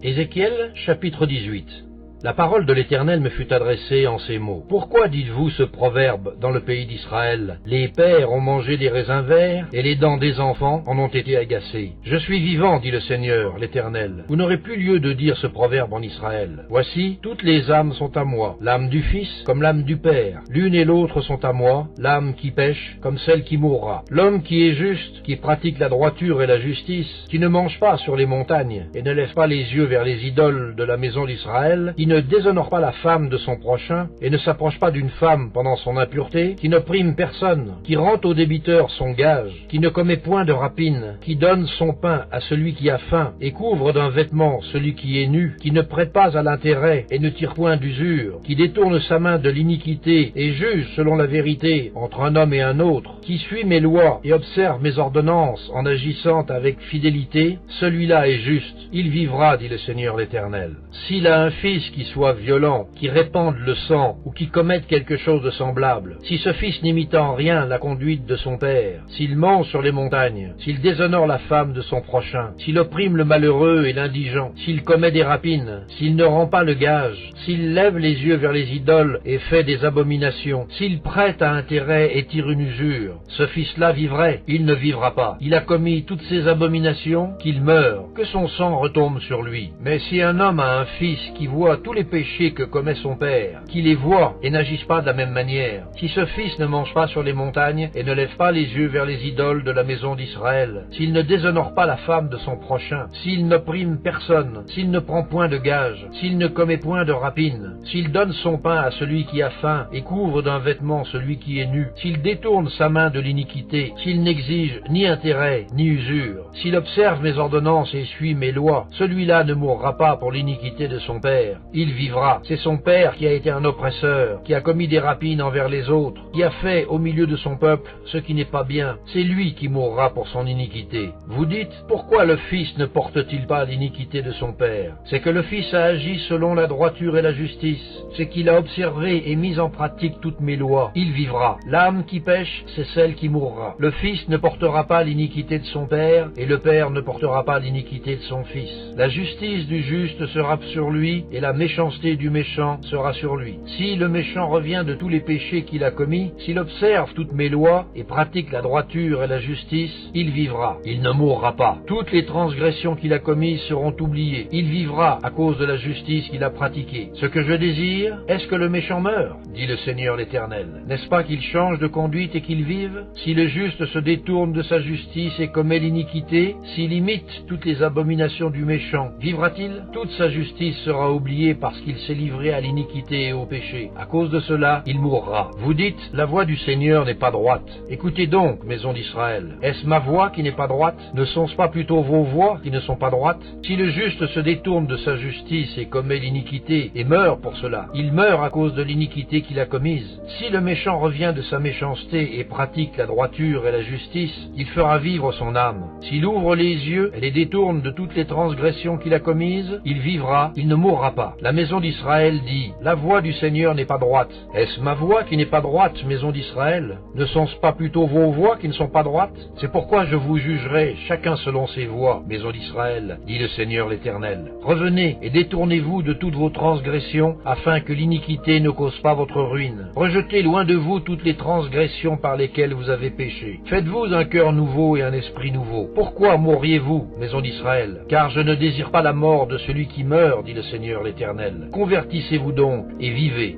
Ézéchiel, chapitre 18. La parole de l'Éternel me fut adressée en ces mots. Pourquoi dites-vous ce proverbe dans le pays d'Israël? Les pères ont mangé des raisins verts, et les dents des enfants en ont été agacées. Je suis vivant, dit le Seigneur, l'Éternel. Vous n'aurez plus lieu de dire ce proverbe en Israël. Voici, toutes les âmes sont à moi, l'âme du Fils comme l'âme du Père. L'une et l'autre sont à moi, l'âme qui pêche comme celle qui mourra. L'homme qui est juste, qui pratique la droiture et la justice, qui ne mange pas sur les montagnes, et ne lève pas les yeux vers les idoles de la maison d'Israël, qui ne déshonore pas la femme de son prochain, et ne s'approche pas d'une femme pendant son impureté, qui ne prime personne, qui rend au débiteur son gage, qui ne commet point de rapine, qui donne son pain à celui qui a faim, et couvre d'un vêtement celui qui est nu, qui ne prête pas à l'intérêt, et ne tire point d'usure, qui détourne sa main de l'iniquité, et juge selon la vérité entre un homme et un autre, qui suit mes lois, et observe mes ordonnances en agissant avec fidélité, celui-là est juste, il vivra, dit le Seigneur l'Éternel. S'il a un fils qui soit violent, qui répande le sang, ou qui commette quelque chose de semblable, si ce fils n'imite en rien la conduite de son père, s'il mange sur les montagnes, s'il déshonore la femme de son prochain, s'il opprime le malheureux et l'indigent, s'il commet des rapines, s'il ne rend pas le gage, s'il lève les yeux vers les idoles et fait des abominations, s'il prête à intérêt et tire une usure, ce fils-là vivrait, il ne vivra pas. Il a commis toutes ces abominations, qu'il meure, que son sang retombe sur lui. Mais si un homme a un fils qui voit tous les péchés que commet son père, qui les voit et n'agisse pas de la même manière, si ce fils ne mange pas sur les montagnes et ne lève pas les yeux vers les idoles de la maison d'Israël, s'il ne déshonore pas la femme de son prochain, s'il n'opprime personne, s'il ne prend point de gage, s'il ne commet point de rapine, s'il donne son pain à celui qui a faim et couvre d'un vêtement celui qui est nu, s'il détourne sa main de l'iniquité, s'il n'exige ni intérêt ni usure, s'il observe mes ordonnances et suit mes lois, celui-là ne mourra pas pour l'iniquité de son père. Il vivra. C'est son père qui a été un oppresseur, qui a commis des rapines envers les autres, qui a fait au milieu de son peuple ce qui n'est pas bien. C'est lui qui mourra pour son iniquité. Vous dites, pourquoi le fils ne porte-t-il pas l'iniquité de son père? C'est que le fils a agi selon la droiture et la justice. C'est qu'il a observé et mis en pratique toutes mes lois. Il vivra. L'âme qui pêche, c'est celle qui mourra. Le fils ne portera pas l'iniquité de son père, et le père ne portera pas l'iniquité de son fils. La justice du juste sera sur lui, et la méchanceté du méchant sera sur lui. Si le méchant revient de tous les péchés qu'il a commis, s'il observe toutes mes lois et pratique la droiture et la justice, il vivra. Il ne mourra pas. Toutes les transgressions qu'il a commises seront oubliées. Il vivra à cause de la justice qu'il a pratiquée. Ce que je désire, est-ce que le méchant meure? Dit le Seigneur l'Éternel. N'est-ce pas qu'il change de conduite et qu'il vive? Si le juste se détourne de sa justice et commet l'iniquité, s'il imite toutes les abominations du méchant, vivra-t-il? Toute sa justice sera oubliée parce qu'il s'est livré à l'iniquité et au péché. À cause de cela, il mourra. Vous dites, la voix du Seigneur n'est pas droite. Écoutez donc, maison d'Israël. Est-ce ma voix qui n'est pas droite? Ne sont-ce pas plutôt vos voix qui ne sont pas droites? Si le juste se détourne de sa justice et commet l'iniquité et meurt pour cela, il meurt à cause de l'iniquité qu'il a commise. Si le méchant revient de sa méchanceté et pratique la droiture et la justice, il fera vivre son âme. S'il ouvre les yeux et les détourne de toutes les transgressions qu'il a commises, il vivra, il ne mourra pas. La maison d'Israël dit, la voix du Seigneur n'est pas droite. Est-ce ma voix qui n'est pas droite, maison d'Israël? Ne sont-ce pas plutôt vos voix qui ne sont pas droites? C'est pourquoi je vous jugerai, chacun selon ses voies, maison d'Israël, dit le Seigneur l'Éternel. Revenez et détournez-vous de toutes vos transgressions, afin que l'iniquité ne cause pas votre ruine. Rejetez loin de vous toutes les transgressions par lesquelles vous avez péché. Faites-vous un cœur nouveau et un esprit nouveau. Pourquoi mourriez-vous, maison d'Israël? Car je ne désire pas la mort de celui qui meurt, dit le Seigneur l'Éternel. Convertissez-vous donc et vivez.